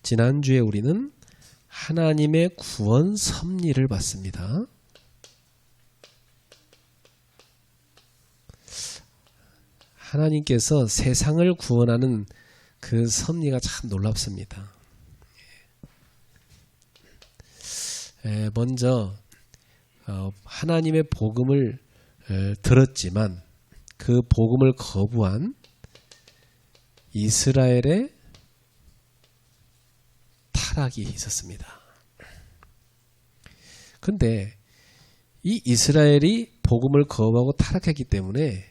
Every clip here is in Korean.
지난주에 우리는 하나님의 구원 섭리를 봤습니다. 하나님께서 세상을 구원하는 그 섭리가 참 놀랍습니다. 먼저 하나님의 복음을 들었지만 그 복음을 거부한 이스라엘의 타락이 있었습니다. 그런데 이 이스라엘이 복음을 거부하고 타락했기 때문에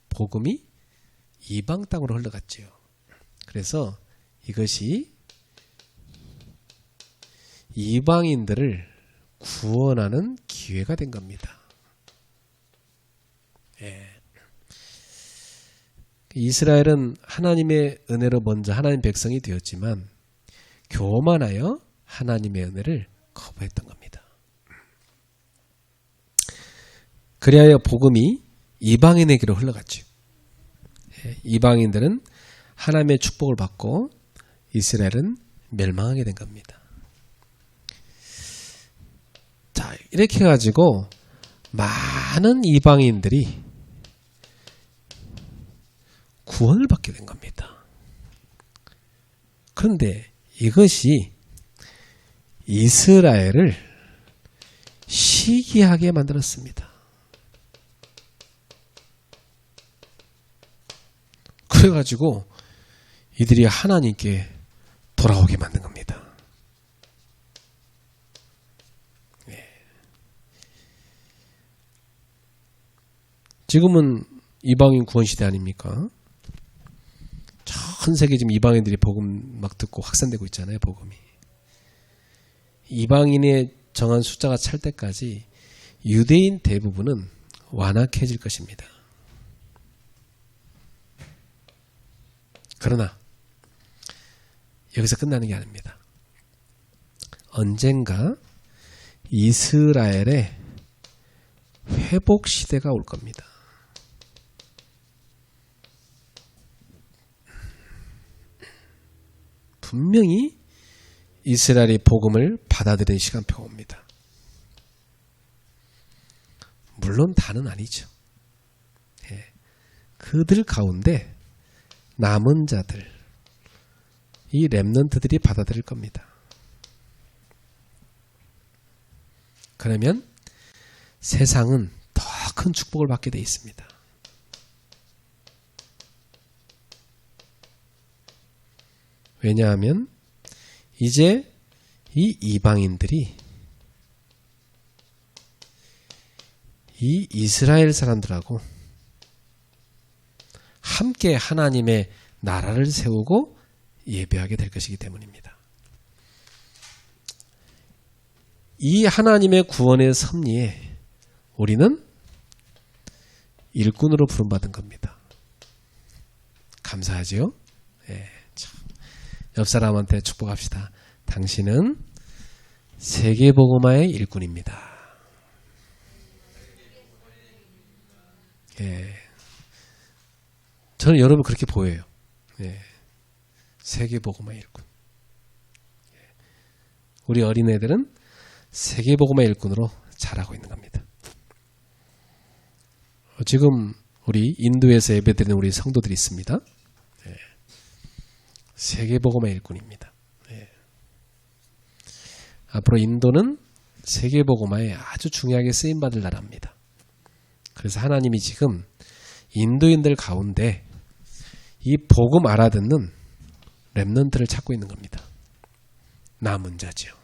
복음이 이방 땅으로 흘러갔지요. 그래서 이것이 이방인들을 구원하는 기회가 된 겁니다. 이스라엘은 하나님의 은혜로 먼저 하나님 백성이 되었지만 교만하여 하나님의 은혜를 거부했던 겁니다. 그리하여 복음이 이방인에게로 흘러갔죠. 이방인들은 하나님의 축복을 받고 이스라엘은 멸망하게 된 겁니다. 자, 이렇게 해가지고 많은 이방인들이 구원을 받게 된 겁니다. 그런데 이것이 이스라엘을 시기하게 만들었습니다. 그래가지고 이들이 하나님께 돌아오게 만든 겁니다. 지금은 이방인 구원시대 아닙니까? 전 세계 지금 이방인들이 복음 막 듣고 확산되고 있잖아요. 복음이. 이방인의 정한 숫자가 찰 때까지 유대인 대부분은 완악해질 것입니다. 그러나 여기서 끝나는 게 아닙니다. 언젠가 이스라엘의 회복 시대가 올 겁니다. 분명히 이스라엘이 복음을 받아들이는 시간표가 옵니다. 물론 다는 아니죠. 그들 가운데 남은 자들, 이 렘넌트들이 받아들일 겁니다. 그러면 세상은 더 큰 축복을 받게 되어 있습니다. 왜냐하면 이제 이 이방인들이 이 이스라엘 사람들하고 함께 하나님의 나라를 세우고 예배하게 될 것이기 때문입니다. 이 하나님의 구원의 섭리에 우리는 일꾼으로 부름받은 겁니다. 감사하지요? 옆 사람한테 축복합시다. 당신은 세계복음화의 일꾼입니다. 저는 여러분 그렇게 보여요. 세계복음화의 일꾼. 우리 어린애들은 세계복음화의 일꾼으로 자라고 있는 겁니다. 지금 우리 인도에서 예배드리는 우리 성도들이 있습니다. 세계복음의 일꾼입니다. 앞으로 인도는 세계복음화에 아주 중요하게 쓰임받을 나라입니다. 그래서 하나님이 지금 인도인들 가운데 이 복음 알아듣는 렘넌트를 찾고 있는 겁니다. 남은 자죠.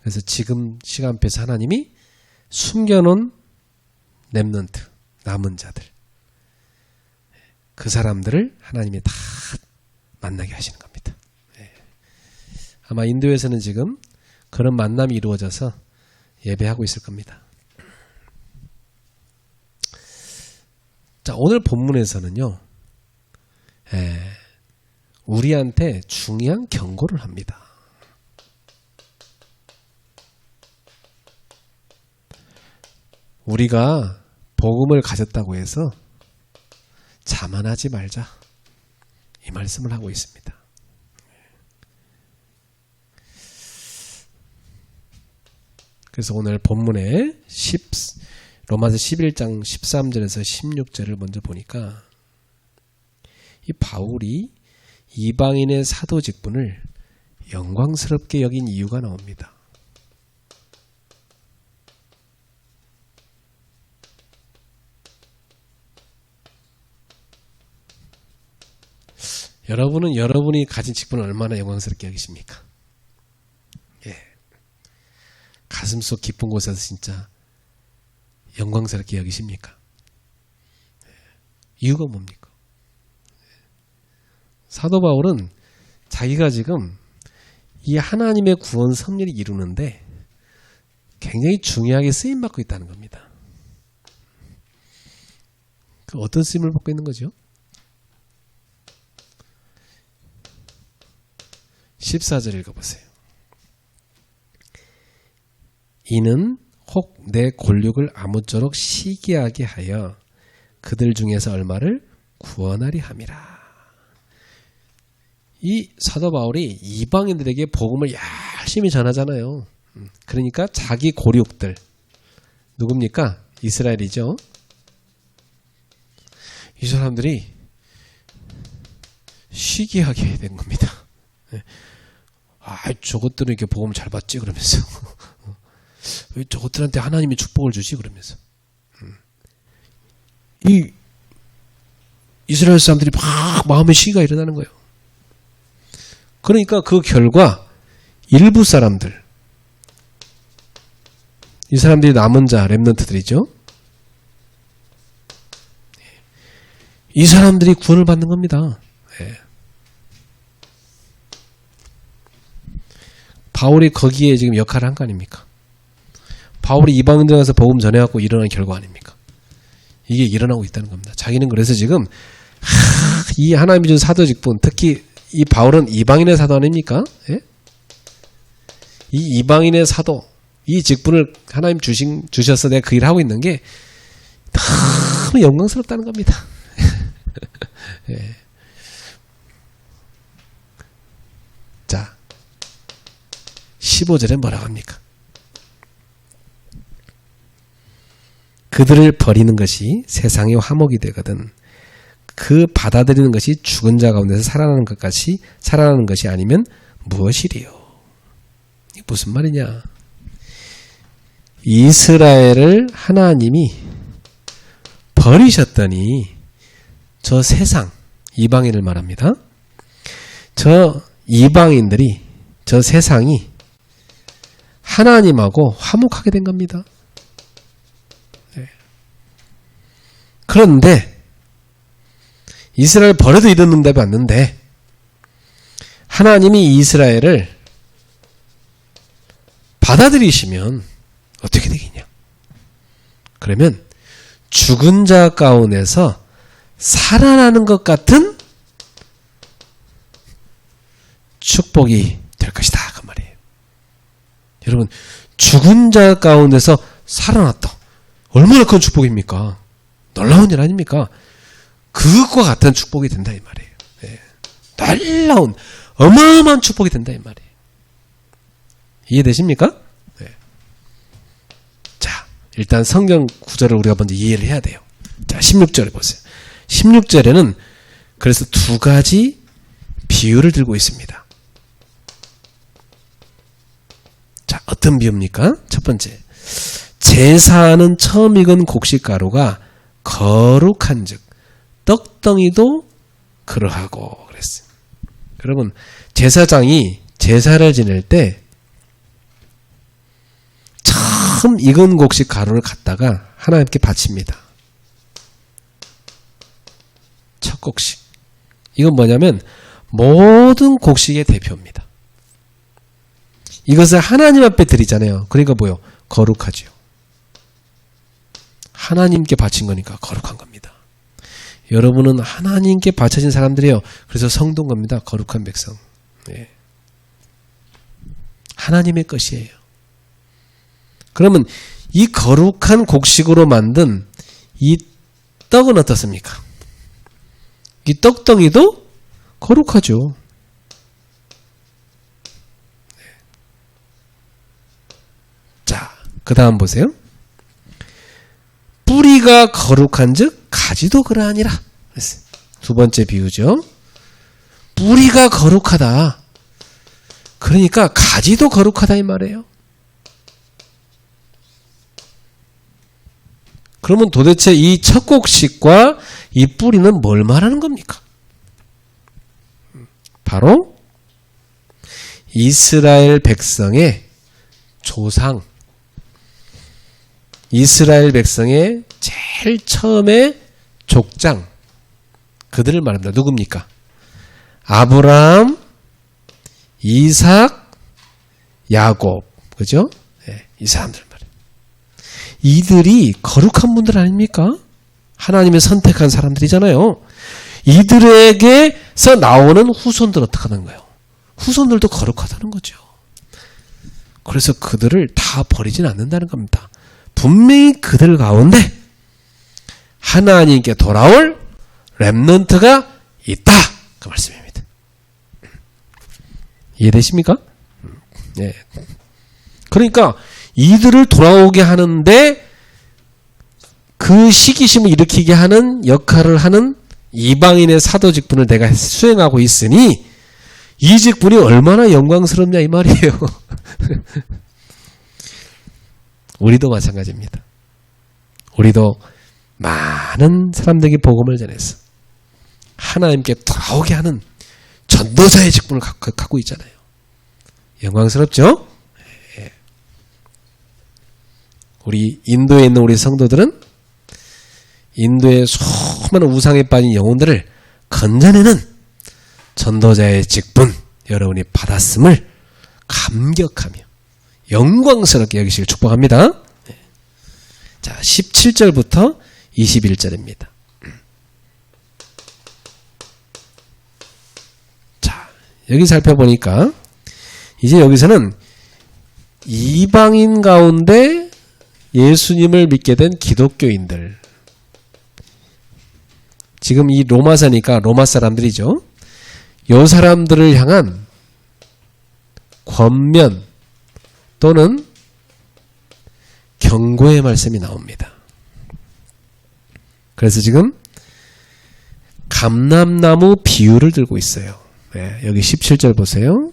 그래서 지금 시간표에서 하나님이 숨겨놓은 렘넌트, 남은 자들, 그 사람들을 하나님이 다 만나게 하시는 겁니다. 아마 인도에서는 지금 그런 만남이 이루어져서 예배하고 있을 겁니다. 자, 오늘 본문에서는요, 우리한테 중요한 경고를 합니다. 우리가 복음을 가졌다고 해서 자만하지 말자. 이 말씀을 하고 있습니다. 그래서 오늘 본문에 로마서 11장 13절에서 16절을 먼저 보니까 이 바울이 이방인의 사도 직분을 영광스럽게 여긴 이유가 나옵니다. 여러분은 여러분이 가진 직분을 얼마나 영광스럽게 여기십니까? 예. 가슴속 깊은 곳에서 진짜 영광스럽게 여기십니까? 예. 이유가 뭡니까? 사도 바울은 자기가 지금 이 하나님의 구원 섭리를 이루는데 굉장히 중요하게 쓰임받고 있다는 겁니다. 그 어떤 쓰임을 받고 있는 거죠? 14절 읽어보세요. 이는 혹 내 곤륙을 아무쪼록 시기하게 하여 그들 중에서 얼마를 구원하리 함이라. 이 사도 바울이 이방인들에게 복음을 열심히 전하잖아요. 그러니까 자기 고륙들 누굽니까? 이스라엘이죠. 이 사람들이 시기하게 된 겁니다. 저것들은 이렇게 복음 잘 받지 그러면서 왜 저것들한테 하나님이 축복을 주지 그러면서 이 이스라엘 사람들이 막 마음의 시기가 일어나는 거예요. 그러니까 그 결과 일부 사람들, 이 사람들이 남은 자 렘넌트들이죠. 이 사람들이 구원을 받는 겁니다. 네. 바울이 거기에 지금 역할을 한 거 아닙니까? 바울이 이방인들 가서 복음 전해갖고 일어난 결과 아닙니까? 이게 일어나고 있다는 겁니다. 자기는 그래서 지금 이 하나님이 준 사도 직분, 특히 이 바울은 이방인의 사도 아닙니까? 예? 이 이방인의 사도, 이 직분을 하나님 주셔서 내가 그 일을 하고 있는 게 너무 영광스럽다는 겁니다. 예. 자, 15절에 뭐라고 합니까? 그들을 버리는 것이 세상의 화목이 되거든 그 받아들이는 것이 죽은 자 가운데서 살아나는 것이 아니면 무엇이리요? 이게 무슨 말이냐? 이스라엘을 하나님이 버리셨더니 저 세상 이방인을 말합니다. 저 이방인들이 저 세상이 하나님하고 화목하게 된 겁니다. 네. 그런데 이스라엘 버려도 이런 응답이 왔는데 하나님이 이스라엘을 받아들이시면 어떻게 되겠냐? 그러면 죽은 자 가운데서 살아나는 것 같은 축복이 될 것이다. 그 말이에요. 여러분, 죽은 자 가운데서 살아났다. 얼마나 큰 축복입니까? 놀라운 일 아닙니까? 그것과 같은 축복이 된다 이 말이에요. 네. 놀라운 어마어마한 축복이 된다 이 말이에요. 이해되십니까? 네. 자, 일단 성경 구절을 우리가 먼저 이해를 해야 돼요. 자, 16절에 보세요. 16절에는 그래서 두 가지 비유를 들고 있습니다. 자, 어떤 비유입니까? 첫 번째, 제사하는 처음 익은 곡식가루가 거룩한 즉 떡덩이도 그러하고 그랬어요. 여러분, 제사장이 제사를 지낼 때 처음 익은 곡식 가루를 갖다가 하나님께 바칩니다. 첫 곡식. 이건 뭐냐면 모든 곡식의 대표입니다. 이것을 하나님 앞에 드리잖아요. 그러니까 뭐요? 거룩하죠. 하나님께 바친 거니까 거룩한 겁니다. 여러분은 하나님께 바쳐진 사람들이에요. 그래서 성도인 겁니다. 거룩한 백성. 네. 하나님의 것이에요. 그러면 이 거룩한 곡식으로 만든 이 떡은 어떻습니까? 이 떡덩이도 거룩하죠. 자, 그 다음 보세요. 뿌리가 거룩한즉 가지도 그러하니라. 두 번째 비유죠. 뿌리가 거룩하다. 그러니까 가지도 거룩하다 이 말이에요. 그러면 도대체 이 첫 곡식과 이 뿌리는 뭘 말하는 겁니까? 바로 이스라엘 백성의 조상, 이스라엘 백성의 제일 처음에 족장, 그들을 말합니다. 누굽니까? 아브라함, 이삭, 야곱, 그죠? 네, 이 사람들 말이에요. 이들이 거룩한 분들 아닙니까? 하나님의 선택한 사람들이잖아요. 이들에게서 나오는 후손들 어떻게 하는 거예요? 후손들도 거룩하다는 거죠. 그래서 그들을 다 버리진 않는다는 겁니다. 분명히 그들 가운데 하나님께 돌아올 렘넌트가 있다. 그 말씀입니다. 이해되십니까? 네. 그러니까 이들을 돌아오게 하는데 그 시기심을 일으키게 하는 역할을 하는 이방인의 사도 직분을 내가 수행하고 있으니 이 직분이 얼마나 영광스럽냐 이 말이에요. 우리도 마찬가지입니다. 우리도 많은 사람들에게 복음을 전해서 하나님께 돌아오게 하는 전도자의 직분을 갖고 있잖아요. 영광스럽죠? 우리 인도에 있는 우리 성도들은 인도의 수많은 우상에 빠진 영혼들을 건져내는 전도자의 직분 여러분이 받았음을 감격하며 영광스럽게 여기시길 축복합니다. 자, 17절부터 21절입니다. 자, 여기 살펴보니까 이제 여기서는 이방인 가운데 예수님을 믿게 된 기독교인들, 지금 이 로마서니까 로마 사람들이죠. 이 사람들을 향한 권면 또는 경고의 말씀이 나옵니다. 그래서 지금 감람나무 비유를 들고 있어요. 네, 여기 17절 보세요.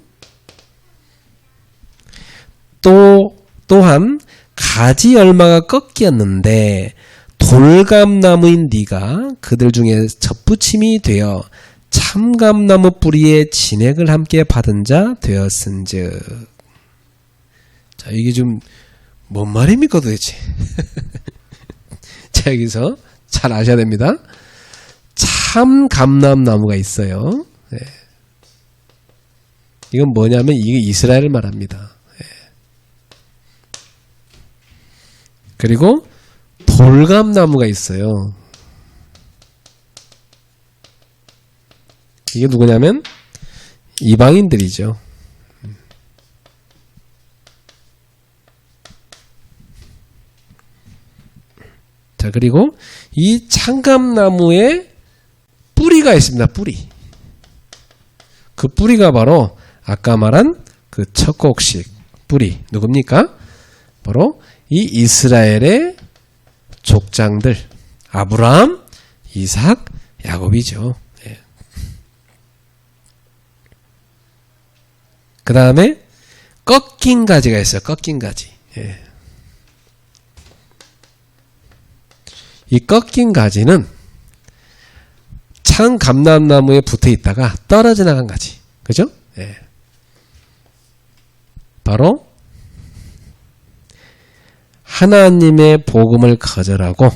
또한 가지 열마가 꺾였는데 돌감나무인 네가 그들 중에 접붙임이 되어 참감나무 뿌리에 진액을 함께 받은 자 되었은즉. 자, 이게 좀 뭔 말입니까 도대체? 자, 여기서 잘 아셔야 됩니다. 참감람나무가 있어요. 네. 이건 뭐냐면 이게 이스라엘을 말합니다. 네. 그리고 돌감나무가 있어요. 이게 누구냐면 이방인들이죠. 자, 그리고 이 참감나무에 뿌리가 있습니다. 뿌리. 그 뿌리가 바로 아까 말한 그 첫 곡식 뿌리. 누굽니까? 바로 이 이스라엘의 족장들. 아브라함, 이삭, 야곱이죠. 예. 그 다음에 꺾인 가지가 있어요. 꺾인 가지. 예. 이 꺾인 가지는 참 감람나무에 붙어 있다가 떨어져 나간 가지. 그죠? 예. 바로 하나님의 복음을 거절하고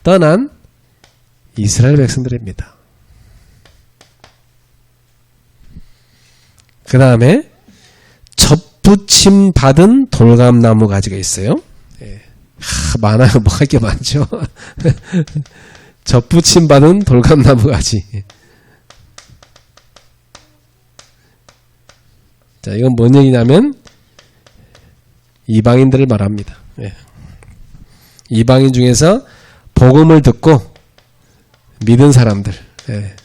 떠난 이스라엘 백성들입니다. 그 다음에 접붙임 받은 돌감나무 가지가 있어요. 예. 많아요. 뭐 할 게 많죠. 접붙임 받은 돌감나무 가지. 자, 이건 뭔 얘기냐면 이방인들을 말합니다. 예. 이방인 중에서 복음을 듣고 믿은 사람들, 예.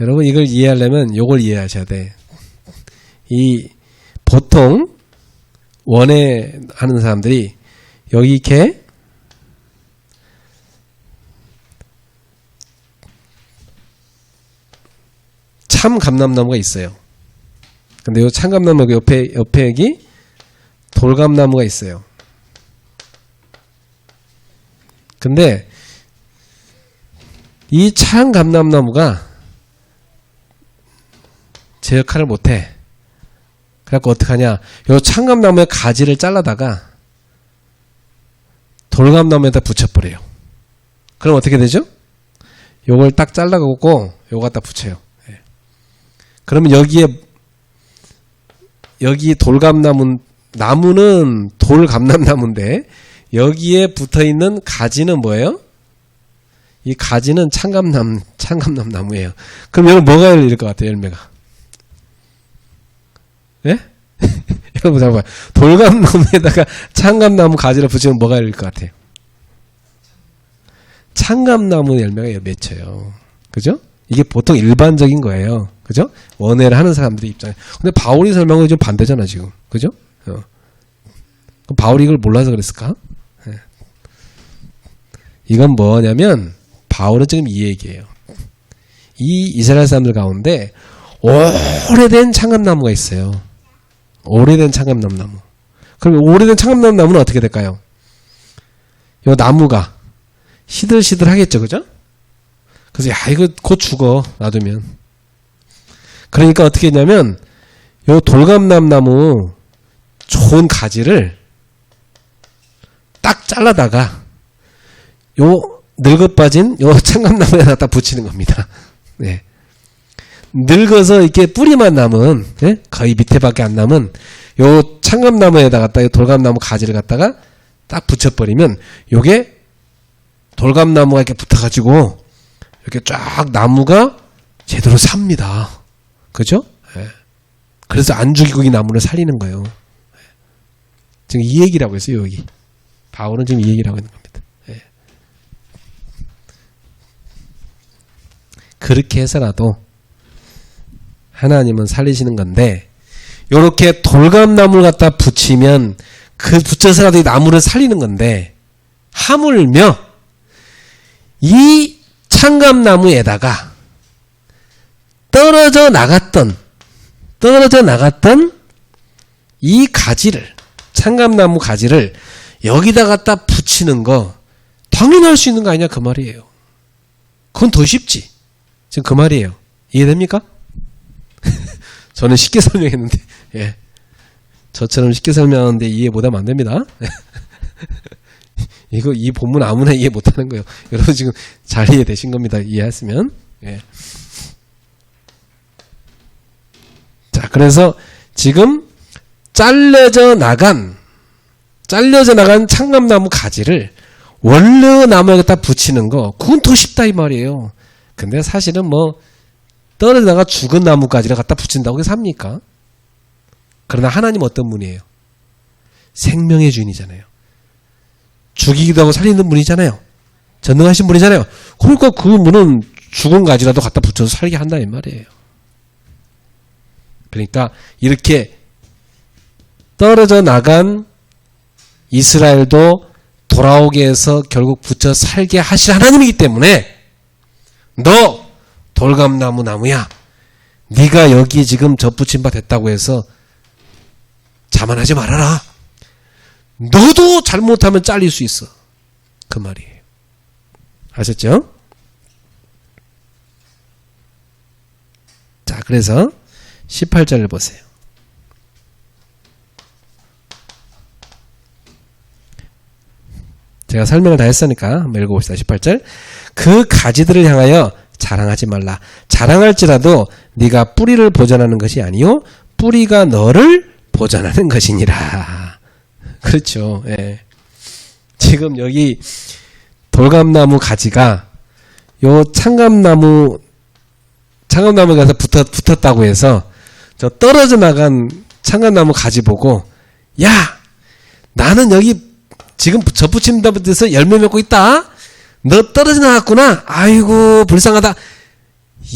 여러분 이걸 이해하려면 요걸 이해하셔야 돼. 이 보통 원에 하는 사람들이 여기 이렇게 참감람나무가 있어요. 근데 요 참감나무 옆에 여기 돌감나무가 있어요. 근데 이 참감람나무가 제 역할을 못해. 그래갖고 어떡하냐. 요 참감나무의 가지를 잘라다가 돌감나무에다 붙여버려요. 그럼 어떻게 되죠? 요걸 딱 잘라갖고 요거 갖다 붙여요. 예. 그러면 여기 나무는 돌감람나무인데 여기에 붙어있는 가지는 뭐예요? 이 가지는 참감나무예요. 그럼 여러분 뭐가 열릴 것 같아요? 열매가. 예? 여러분 잠깐만. 돌감나무에다가 참감나무 가지를 붙이면 뭐가 열릴 것 같아요? 참감나무 열매가 맺혀요. 그죠? 이게 보통 일반적인 거예요. 그죠? 원해를 하는 사람들의 입장에. 근데 바울이 설명은 좀 반대잖아, 지금. 그죠? 그럼 바울이 이걸 몰라서 그랬을까? 예. 이건 뭐냐면, 바울은 지금 이 얘기예요. 이 이스라엘 사람들 가운데 오래된 참감나무가 있어요. 오래된 참감나무. 그럼 오래된 참감나무는 어떻게 될까요? 요 나무가 시들시들하겠죠, 그죠? 그래서 야 이거 곧 죽어 놔두면. 그러니까 어떻게 했냐면 요 돌감나무 좋은 가지를 딱 잘라다가 요 늙어빠진 요 참감나무에 갖다 붙이는 겁니다. 네. 늙어서 이렇게 뿌리만 남은, 예? 거의 밑에밖에 안 남은 요 참감나무에다 갖다 돌감나무 가지를 갖다가 딱 붙여버리면 요게 돌감나무가 이렇게 붙어가지고 이렇게 쫙 나무가 제대로 삽니다. 그죠? 예. 그래서 안 죽이고 이 나무를 살리는 거예요. 지금 이 얘기라고 했어요, 여기. 바울은 지금 이 얘기라고 하는 겁니다. 예. 그렇게 해서라도 하나님은 살리시는 건데, 요렇게 돌감나무를 갖다 붙이면 그 붙여서라도 이 나무를 살리는 건데, 하물며 이 참감나무에다가 떨어져 나갔던 이 가지를, 참감나무 가지를 여기다 갖다 붙이는 거 당연할 수 있는 거 아니냐 그 말이에요. 그건 더 쉽지. 지금 그 말이에요. 이해됩니까? 저는 쉽게 설명했는데, 예. 저처럼 쉽게 설명하는데 이해 못하면 안 됩니다. 이 본문 아무나 이해 못하는 거예요. 여러분 지금 잘 이해되신 겁니다. 이해했으면. 예. 자, 그래서 지금 잘려져 나간 참감나무 가지를 원래 나무에 갖다 붙이는 거, 그건 더 쉽다 이 말이에요. 근데 사실은 뭐 떨어져나가 죽은 나무까지를 갖다 붙인다고 해서 삽니까? 그러나 하나님 어떤 분이에요? 생명의 주인이잖아요. 죽이기도 하고 살리는 분이잖아요. 전능하신 분이잖아요. 그러니까 그 분은 죽은 가지라도 갖다 붙여서 살게 한다 이 말이에요. 그러니까 이렇게 떨어져 나간 이스라엘도 돌아오게 해서 결국 붙여 살게 하실 하나님이기 때문에 너 돌감나무 나무야, 네가 여기 지금 젖붙임 바 됐다고 해서 자만하지 말아라. 너도 잘못하면 잘릴 수 있어. 그 말이에요. 아셨죠? 자, 그래서 18절을 보세요. 제가 설명을 다 했으니까 한번 읽어봅시다. 18절. 그 가지들을 향하여 자랑하지 말라. 자랑할지라도 네가 뿌리를 보전하는 것이 아니요 뿌리가 너를 보전하는 것이니라. 그렇죠. 예. 지금 여기 돌감나무 가지가 요 참감나무에 가서 붙었다고 해서 저 떨어져 나간 참감나무 가지 보고 야 나는 여기 지금 접붙임에서 열매 맺고 있다. 너 떨어져 나갔구나. 아이고 불쌍하다.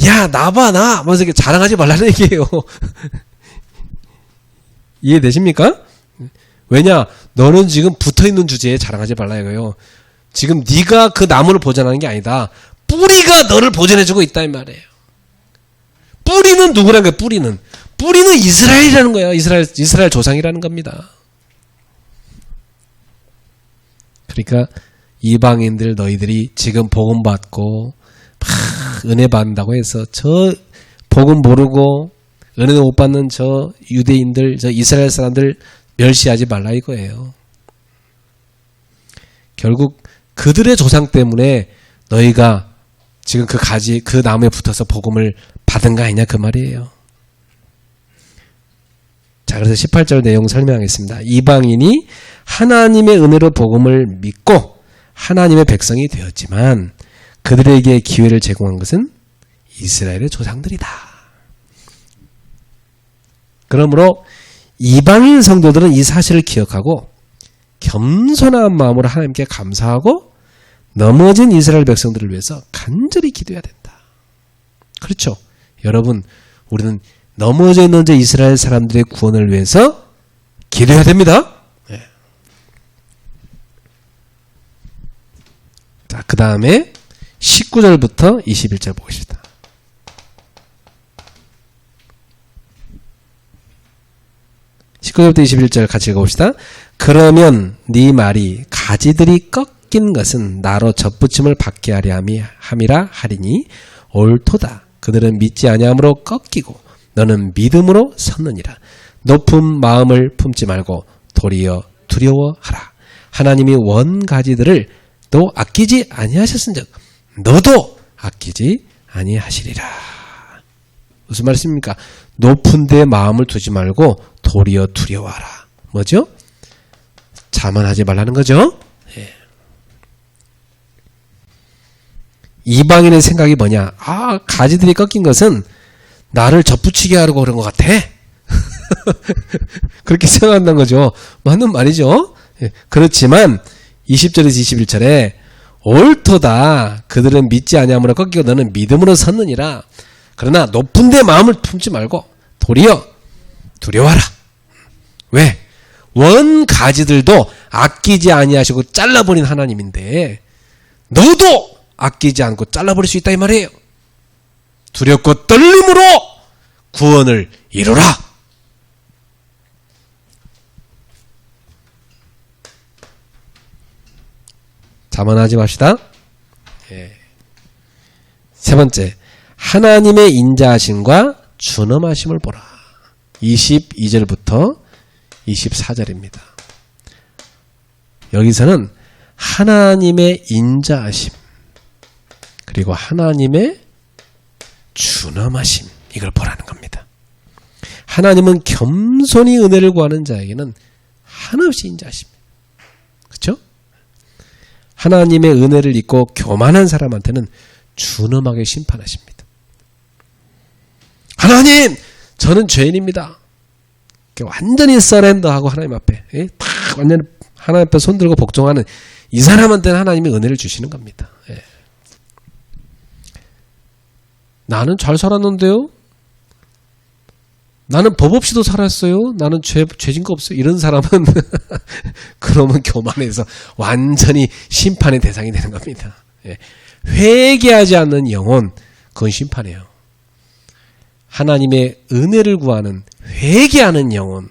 야 나봐 나. 하면서 이렇게 자랑하지 말라는 얘기예요. 이해되십니까? 왜냐? 너는 지금 붙어있는 주제에 자랑하지 말라 이거예요. 지금 네가 그 나무를 보존하는 게 아니다. 뿌리가 너를 보존해주고 있다 이 말이에요. 뿌리는 누구라는 거예요? 뿌리는 이스라엘이라는 거예요. 이스라엘 조상이라는 겁니다. 그러니까 이방인들 너희들이 지금 복음 받고 막 은혜 받는다고 해서 저 복음 모르고 은혜 못 받는 저 유대인들, 저 이스라엘 사람들 멸시하지 말라 이거예요. 결국 그들의 조상 때문에 너희가 지금 그 나무에 붙어서 복음을 받은 거 아니냐 그 말이에요. 자, 그래서 18절 내용 설명하겠습니다. 이방인이 하나님의 은혜로 복음을 믿고 하나님의 백성이 되었지만 그들에게 기회를 제공한 것은 이스라엘의 조상들이다. 그러므로 이방인 성도들은 이 사실을 기억하고 겸손한 마음으로 하나님께 감사하고 넘어진 이스라엘 백성들을 위해서 간절히 기도해야 된다. 그렇죠. 여러분, 우리는 넘어져 있는 저 이스라엘 사람들의 구원을 위해서 기도해야 됩니다. 네. 자, 그 다음에 19절부터 21절 보겠습니다. (19절부터 21절) 같이 읽어봅시다. 그러면 네 말이 가지들이 꺾인 것은 나로 접붙임을 받게 하려 함이라 하리니 옳도다. 그들은 믿지 아니함으로 꺾이고 너는 믿음으로 섰느니라. 높은 마음을 품지 말고 도리어 두려워하라. 하나님이 원 가지들을 또 아끼지 아니하셨은즉 너도 아끼지 아니하시리라. 무슨 말씀입니까? 높은 데 마음을 두지 말고 도리어 두려워하라. 뭐죠? 자만하지 말라는 거죠. 예. 이방인의 생각이 뭐냐? 아, 가지들이 꺾인 것은 나를 접붙이게 하려고 그런 것 같아. 그렇게 생각한다는 거죠. 맞는 말이죠. 예. 그렇지만 20절에서 21절에 옳도다. 그들은 믿지 아니함으로 꺾이고 너는 믿음으로 섰느니라. 그러나 높은 데 마음을 품지 말고 도리어 두려워하라. 왜? 원 가지들도 아끼지 아니하시고 잘라버린 하나님인데 너도 아끼지 않고 잘라버릴 수 있다 이 말이에요. 두렵고 떨림으로 구원을 이루라. 자만하지 맙시다. 예. 세 번째, 하나님의 인자하심과 준엄하심을 보라. 22절부터 24절입니다. 여기서는 하나님의 인자하심 그리고 하나님의 준엄하심 이걸 보라는 겁니다. 하나님은 겸손히 은혜를 구하는 자에게는 한없이 인자하십니다. 그렇죠? 하나님의 은혜를 잊고 교만한 사람한테는 준엄하게 심판하십니다. 하나님, 저는 죄인입니다. 완전히 서렌더하고 하나님 앞에 딱 완전히 하나님 앞에 손들고 복종하는 이 사람한테는 하나님이 은혜를 주시는 겁니다. 예. 나는 잘 살았는데요. 나는 법 없이도 살았어요. 나는 죄진 거 없어요. 이런 사람은 그러면 교만해서 완전히 심판의 대상이 되는 겁니다. 예. 회개하지 않는 영혼, 그건 심판이에요. 하나님의 은혜를 구하는 회개하는 영혼,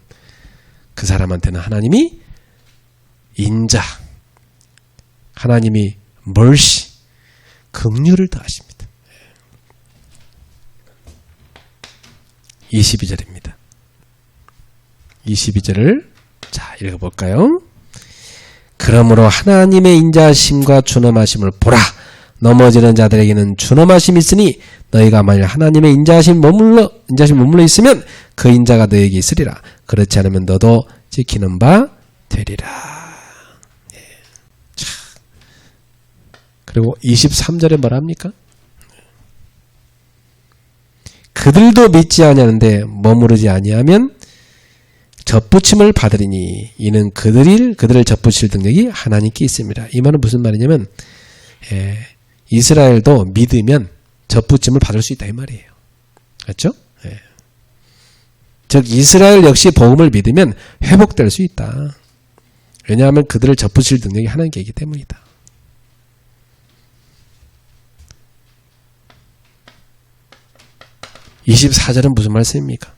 그 사람한테는 하나님이 인자, 하나님이 mercy, 긍휼을 더하십니다. 22절입니다. 22절을 자 읽어볼까요? 그러므로 하나님의 인자하심과 준엄하심을 보라. 넘어지는 자들에게는 준엄하심이 있으니 너희가 만일 하나님의 인자하심 머물러 있으면 그 인자가 너에게 있으리라. 그렇지 않으면 너도 지키는 바 되리라. 예. 자. 그리고 23절에 뭐라 합니까? 그들도 믿지 아니하는데 머무르지 아니하면 접붙임을 받으리니 이는 그들을 접붙일 능력이 하나님께 있습니다. 이 말은 무슨 말이냐면 이스라엘도 믿으면 접붙임을 받을 수 있다 이 말이에요. 그렇죠? 즉 이스라엘 역시 복음을 믿으면 회복될 수 있다. 왜냐하면 그들을 접붙일 능력이 하나님께 있기 때문이다. (24절은) 무슨 말씀입니까?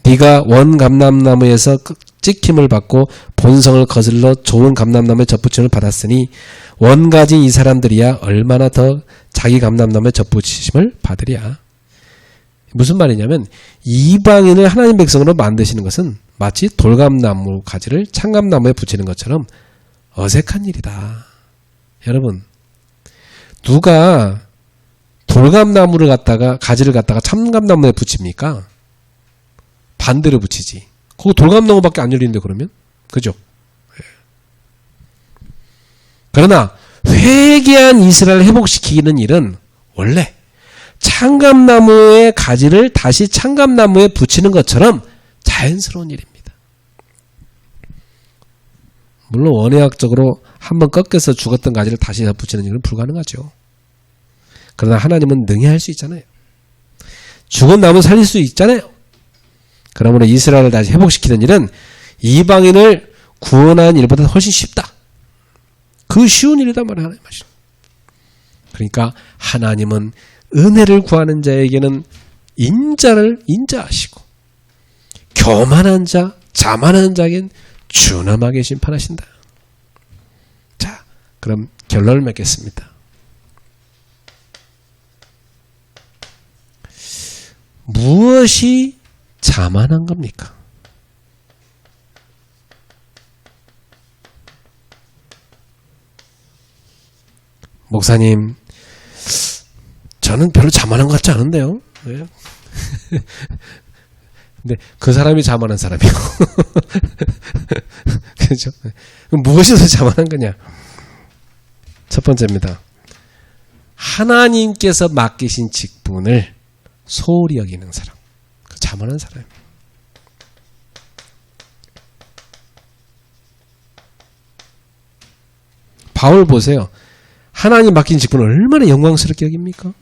네가 원 감람나무에서 찍힘을 받고 본성을 거슬러 좋은 감람나무의 접붙임을 받았으니 원 가진 이 사람들이야 얼마나 더 자기 감람나무의 접붙임을 받으랴. 무슨 말이냐면 이방인을 하나님 백성으로 만드시는 것은 마치 돌감나무 가지를 참감나무에 붙이는 것처럼 어색한 일이다. 여러분, 누가 돌감나무를 가지를 갖다가 참감나무에 붙입니까? 반대로 붙이지. 그거 돌감나무밖에 안 열리는데 그러면? 그죠? 그러나 회개한 이스라엘을 회복시키는 일은 원래 참감나무의 가지를 다시 참감나무에 붙이는 것처럼 자연스러운 일입니다. 물론 원예학적으로 한번 꺾여서 죽었던 가지를 다시 붙이는 일은 불가능하죠. 그러나 하나님은 능히 할 수 있잖아요. 죽은 나무 살릴 수 있잖아요. 그러므로 이스라엘을 다시 회복시키는 일은 이방인을 구원하는 일보다 훨씬 쉽다. 그 쉬운 일이다 말이야. 하나님 말씀. 그러니까 하나님은 은혜를 구하는 자에게는 인자를 인자하시고 교만한 자, 자만한 자에겐 준엄하게 심판하신다. 자, 그럼 결론을 맺겠습니다. 무엇이 자만한 겁니까? 목사님, 저는 별로 자만한 것 같지 않은데요. 네. 근데 그 사람이 자만한 사람이고. 그렇죠? 그럼 무엇이 더 자만한 거냐? 첫 번째입니다. 하나님께서 맡기신 직분을 소홀히 여기는 사람. 자만한 사람입니다. 바울 보세요. 하나님 맡긴 직분을 얼마나 영광스럽게 여깁니까?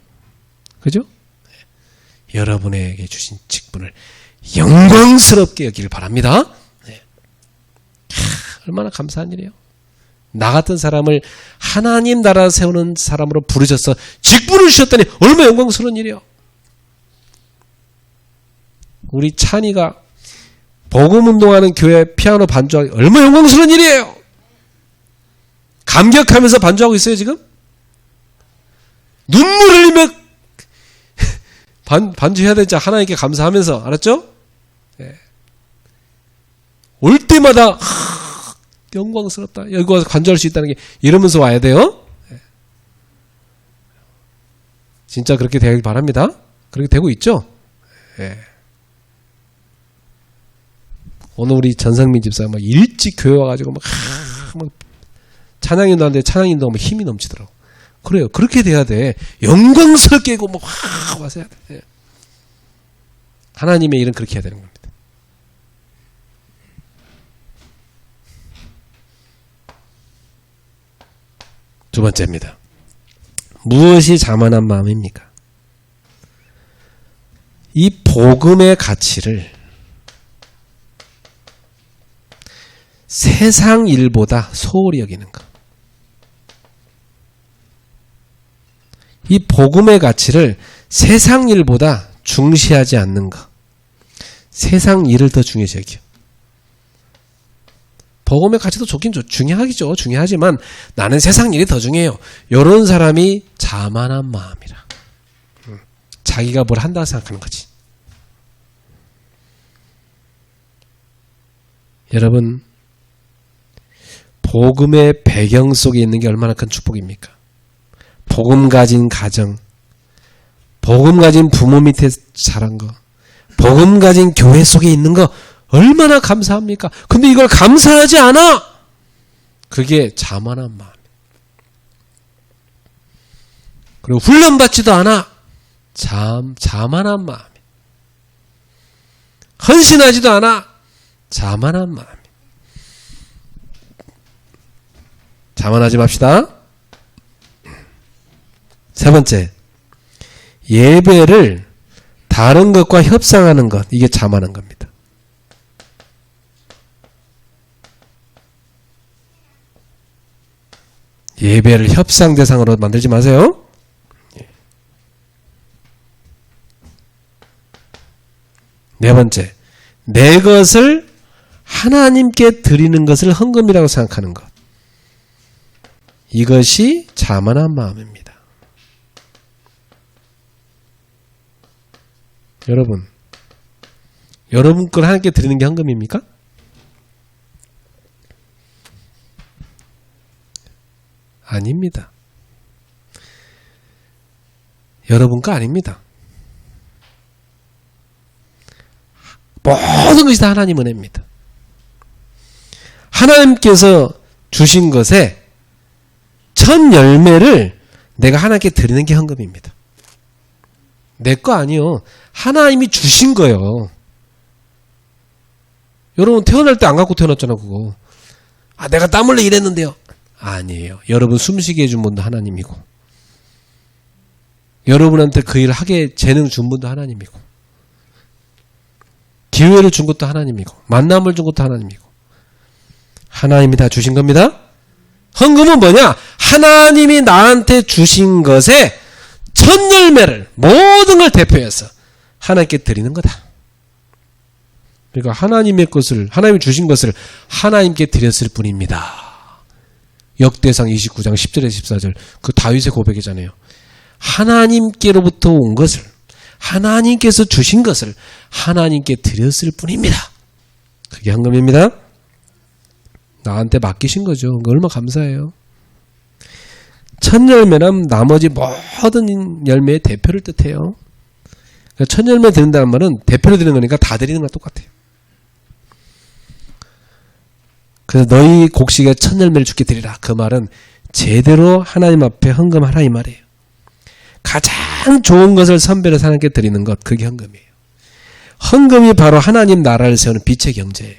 그죠? 여러분에게 주신 직분을 영광스럽게 여기길 바랍니다. 네. 얼마나 감사한 일이에요. 나 같은 사람을 하나님 나라 세우는 사람으로 부르셔서 직분을 주셨다니 얼마나 영광스러운 일이에요. 우리 찬이가 복음운동하는 교회 피아노 반주하기 얼마나 영광스러운 일이에요. 감격하면서 반주하고 있어요 지금. 눈물 흘리며 반주해야 되지. 하나님께 감사하면서. 알았죠? 네. 올 때마다 영광스럽다. 여기 와서 간주할 수 있다는 게 이러면서 와야 돼요. 네. 진짜 그렇게 되길 바랍니다. 그렇게 되고 있죠? 네. 오늘 우리 전상민 집사가 막 일찍 교회 와가지고 막 찬양인도 하는데 찬양인도 막 힘이 넘치더라고. 그래요. 그렇게 돼야 돼. 영광스럽게 하고 막 와서 해야 돼. 하나님의 일은 그렇게 해야 되는 겁니다. 두 번째입니다. 무엇이 자만한 마음입니까? 이 복음의 가치를 세상 일보다 소홀히 여기는 것. 이 복음의 가치를 세상 일보다 중시하지 않는 것. 세상 일을 더 중요시 여겨. 복음의 가치도 좋긴 중요하죠. 중요하지만 나는 세상 일이 더 중요해요. 이런 사람이 자만한 마음이라. 자기가 뭘 한다고 생각하는 거지. 여러분, 복음의 배경 속에 있는 게 얼마나 큰 축복입니까? 복음 가진 가정, 복음 가진 부모 밑에 자란 거, 복음 가진 교회 속에 있는 거 얼마나 감사합니까? 근데 이걸 감사하지 않아! 그게 자만한 마음. 그리고 훈련받지도 않아. 자만한 마음. 헌신하지도 않아. 자만한 마음. 자만하지 맙시다. 세 번째, 예배를 다른 것과 협상하는 것. 이게 자만한 겁니다. 예배를 협상 대상으로 만들지 마세요. 네 번째, 내 것을 하나님께 드리는 것을 헌금이라고 생각하는 것. 이것이 자만한 마음입니다. 여러분 걸 하나님께 드리는 게 헌금입니까? 아닙니다. 여러분 거 아닙니다. 모든 것이 다 하나님 은혜입니다. 하나님께서 주신 것에 첫 열매를 내가 하나님께 드리는 게 헌금입니다. 내 거 아니요. 하나님이 주신 거예요. 여러분 태어날 때 안 갖고 태어났잖아 그거. 아 내가 땀 흘려 일했는데요. 아니에요. 여러분 숨쉬게 해준 분도 하나님이고 여러분한테 그 일을 하게 재능 준 분도 하나님이고 기회를 준 것도 하나님이고 만남을 준 것도 하나님이고 하나님이 다 주신 겁니다. 헌금은 뭐냐? 하나님이 나한테 주신 것에 첫 열매를 모든 걸 대표해서 하나님께 드리는 거다. 그러니까 하나님의 것을 하나님이 주신 것을 하나님께 드렸을 뿐입니다. 역대상 29장 10절에서 14절 그 다윗의 고백이잖아요. 하나님께로부터 온 것을 하나님께서 주신 것을 하나님께 드렸을 뿐입니다. 그게 헌금입니다. 나한테 맡기신 거죠. 얼마나 감사해요. 첫 열매는 나머지 모든 열매의 대표를 뜻해요. 첫 열매 드린다는 말은 대표로 드리는 거니까 다 드리는 거랑 똑같아요. 그래서 너희 곡식에 첫 열매를 주게 드리라. 그 말은 제대로 하나님 앞에 헌금하라 이 말이에요. 가장 좋은 것을 선별해서 하나님께 드리는 것, 그게 헌금이에요. 헌금이 바로 하나님 나라를 세우는 빛의 경제예요.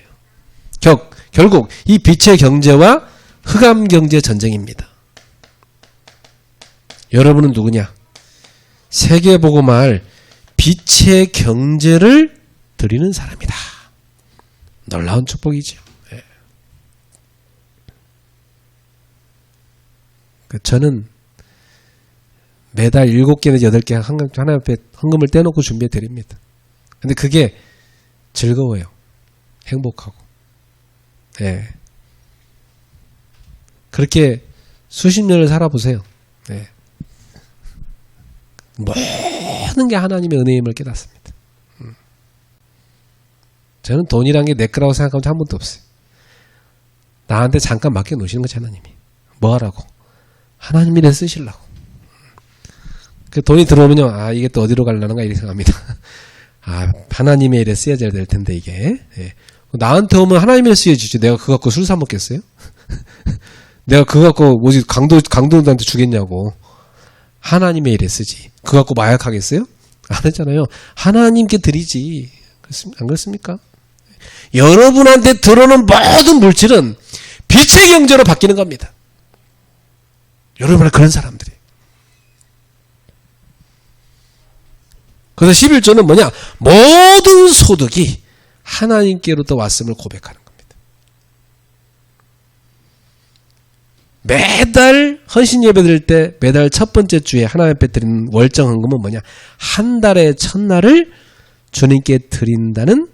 결국 이 빛의 경제와 흑암 경제 전쟁입니다. 여러분은 누구냐? 세계복음할 빛의 경제를 드리는 사람이다. 놀라운 축복이죠. 네. 저는 매달 7개 내지 8개 하나님 앞에 헌금을 떼놓고 준비해 드립니다. 근데 그게 즐거워요. 행복하고. 네. 그렇게 수십 년을 살아보세요. 네. 모든 게 하나님의 은혜임을 깨닫습니다. 저는 돈이란 게 내 거라고 생각한 적 한 번도 없어요. 나한테 잠깐 맡겨놓으시는 거지 하나님이. 뭐 하라고? 하나님 일에 쓰시려고. 그 돈이 들어오면요. 아 이게 또 어디로 가려는가 이렇게 생각합니다. 아 하나님의 일에 쓰여야 될 텐데 이게. 예. 나한테 오면 하나님 일에 쓰여지지. 내가 그거 갖고 술 사 먹겠어요? 내가 그거 갖고 뭐지 강도들한테 주겠냐고. 하나님의 일에 쓰지. 그거 갖고 마약하겠어요? 안 했잖아요. 하나님께 드리지. 안 그렇습니까? 여러분한테 들어오는 모든 물질은 빛의 경제로 바뀌는 겁니다. 여러분은 그런 사람들이. 그래서 11조는 뭐냐? 모든 소득이 하나님께로부터 왔음을 고백하는 겁니다. 매달 헌신 예배 드릴 때 매달 첫 번째 주에 하나님 앞에 드리는 월정 헌금은 뭐냐? 한 달의 첫날을 주님께 드린다는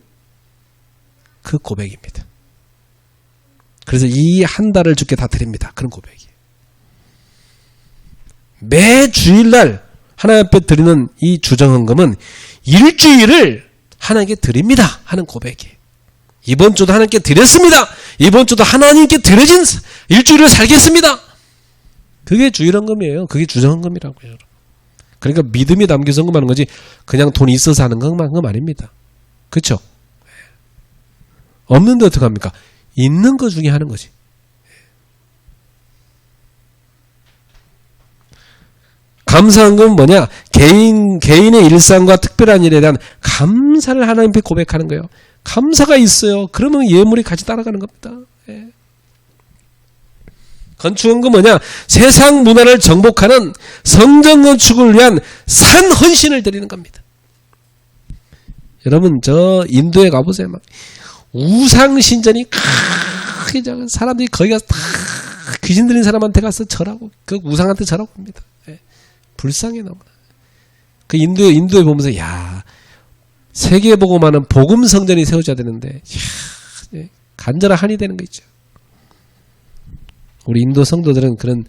그 고백입니다. 그래서 이 한 달을 주께 다 드립니다. 그런 고백이에요. 매 주일날 하나님 앞에 드리는 이 주정 헌금은 일주일을 하나님께 드립니다 하는 고백이에요. 이번 주도 하나님께 드렸습니다. 이번 주도 하나님께 드려진 일주일을 살겠습니다. 그게 주일 헌금이에요. 그게 주정 헌금이라고요. 그러니까 믿음이 담겨서 헌금하는 거지 그냥 돈이 있어서 하는 헌금 아닙니다. 그렇죠? 없는데 어떡합니까? 있는 거 중에 하는 거지. 감사헌금은 뭐냐? 개인의 일상과 특별한 일에 대한 감사를 하나님께 고백하는 거예요. 감사가 있어요. 그러면 예물이 같이 따라가는 겁니다. 예. 건축헌금 뭐냐? 세상 문화를 정복하는 성전 건축을 위한 산 헌신을 드리는 겁니다. 여러분 저 인도에 가보세요. 막 우상 신전이 크게 작은 사람들이 거기 가서 다 귀신 들린 사람한테 가서 절하고 그 우상한테 절하고 합니다. 예. 불쌍해 너무나. 그 인도에 보면서 야 세계보고만은 복음 성전이 세워져야 되는데 야, 간절한 한이 되는 거 있죠. 우리 인도 성도들은 그런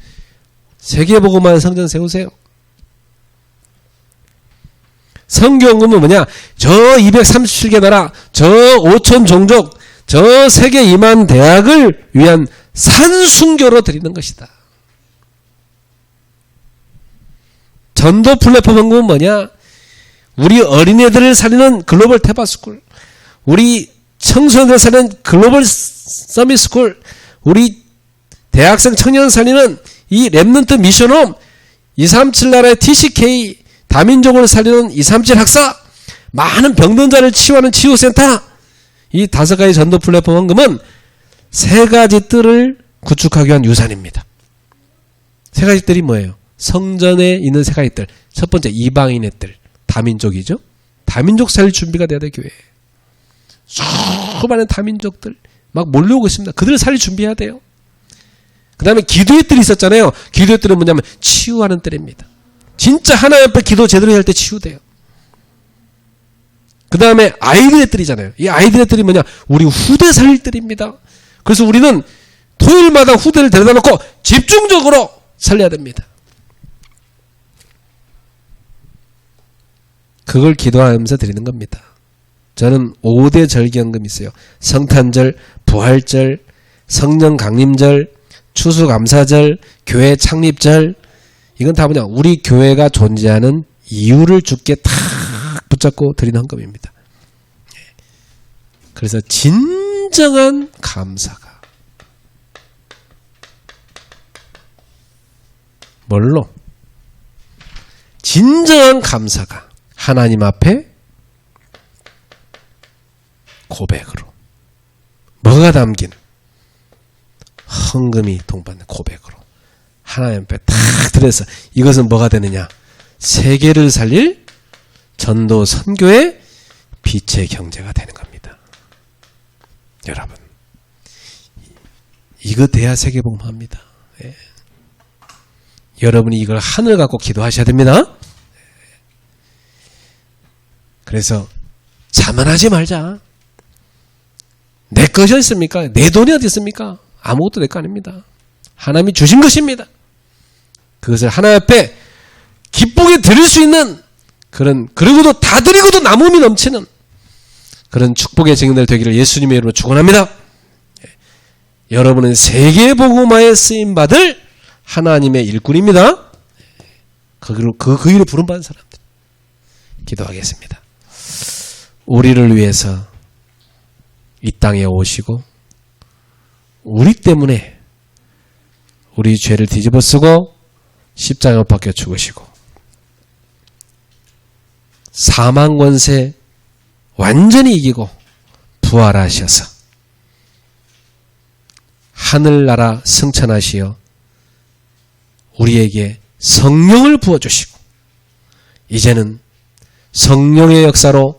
세계보고만 성전 세우세요. 성경은 뭐냐? 저 237개 나라, 저 5천 종족, 저 세계 2만 대학을 위한 산순교로 드리는 것이다. 전도 플랫폼 헌금은 뭐냐? 우리 어린애들을 살리는 글로벌 테바스쿨, 우리 청소년들 살리는 글로벌 서밋스쿨, 우리 대학생 청년 살리는 이 랩넌트 미션홈, 237 나라의 TCK, 다민족을 살리는 237 학사, 많은 병든자를 치유하는 치유센터, 이 5가지 전도 플랫폼 헌금은 3가지 뜰을 구축하기 위한 유산입니다. 3가지 뜰이 뭐예요? 성전에 있는 3가지 뜰. 첫 번째 이방인의 뜰. 다민족이죠. 다민족 살릴 준비가 돼야 돼. 교회에. 수많은 다민족들 막 몰려오고 있습니다. 그들을 살릴 준비해야 돼요. 그 다음에 기도의 뜰이 있었잖아요. 기도의 뜰은 뭐냐면 치유하는 뜰입니다. 진짜 하나님 앞에 기도 제대로 할 때 치유돼요. 그 다음에 아이들의 뜰이잖아요. 이 아이들의 뜰이 뭐냐? 우리 후대 살릴 뜰입니다. 그래서 우리는 토요일마다 후대를 데려다 놓고 집중적으로 살려야 됩니다. 그걸 기도하면서 드리는 겁니다. 저는 5대 절기헌금이 있어요. 성탄절, 부활절, 성령 강림절, 추수감사절, 교회 창립절. 이건 다 뭐냐? 우리 교회가 존재하는 이유를 주께 탁 붙잡고 드리는 헌금입니다. 그래서 진정한 감사가 뭘로? 진정한 감사가 하나님 앞에 고백으로. 뭐가 담긴? 헌금이 동반된 고백으로. 하나님 앞에 탁 드려서 이것은 뭐가 되느냐? 세계를 살릴 전도 선교의 빛의 경제가 되는 겁니다. 여러분 이거 돼야 세계복음합니다. 예. 여러분이 이걸 하늘 갖고 기도하셔야 됩니다. 그래서 자만하지 말자. 내 것이 어디 있습니까? 내 돈이 어디 있습니까? 아무것도 내 거 아닙니다. 하나님이 주신 것입니다. 그것을 하나님 앞에 기쁘게 드릴 수 있는 그런, 그리고도 다 드리고도 남음이 넘치는 그런 축복의 증인들 되기를 예수님의 이름으로 축원합니다. 여러분은 세계복음화에 쓰임받을 하나님의 일꾼입니다. 그 일을 부름받은 사람들. 기도하겠습니다. 우리를 위해서 이 땅에 오시고 우리 때문에 우리 죄를 뒤집어 쓰고 십자가에 못 박혀 죽으시고 사망 권세 완전히 이기고 부활하셔서 하늘나라 승천하시어 우리에게 성령을 부어주시고 이제는 성령의 역사로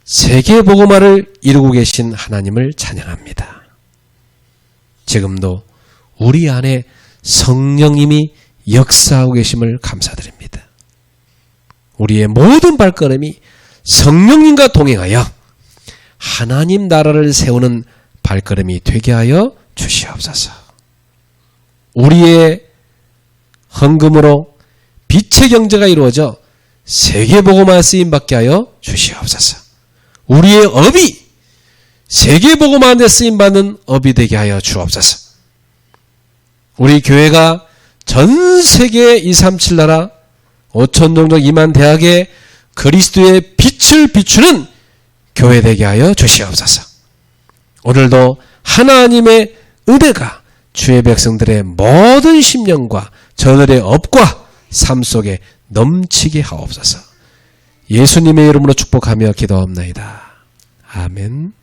세계복음화를 이루고 계신 하나님을 찬양합니다. 지금도 우리 안에 성령님이 역사하고 계심을 감사드립니다. 우리의 모든 발걸음이 성령님과 동행하여 하나님 나라를 세우는 발걸음이 되게 하여 주시옵소서. 우리의 헌금으로 빛의 경제가 이루어져 세계복음화 쓰임받게 하여 주시옵소서. 우리의 업이 세계복음화 데 쓰임받는 업이 되게 하여 주옵소서. 우리 교회가 전 세계 237 나라 5천 종족 2만 대학에 그리스도의 빛을 비추는 교회 되게 하여 주시옵소서. 오늘도 하나님의 은혜가 주의 백성들의 모든 심령과 저들의 업과 삶 속에 넘치게 하옵소서. 예수님의 이름으로 축복하며 기도합나이다. 아멘.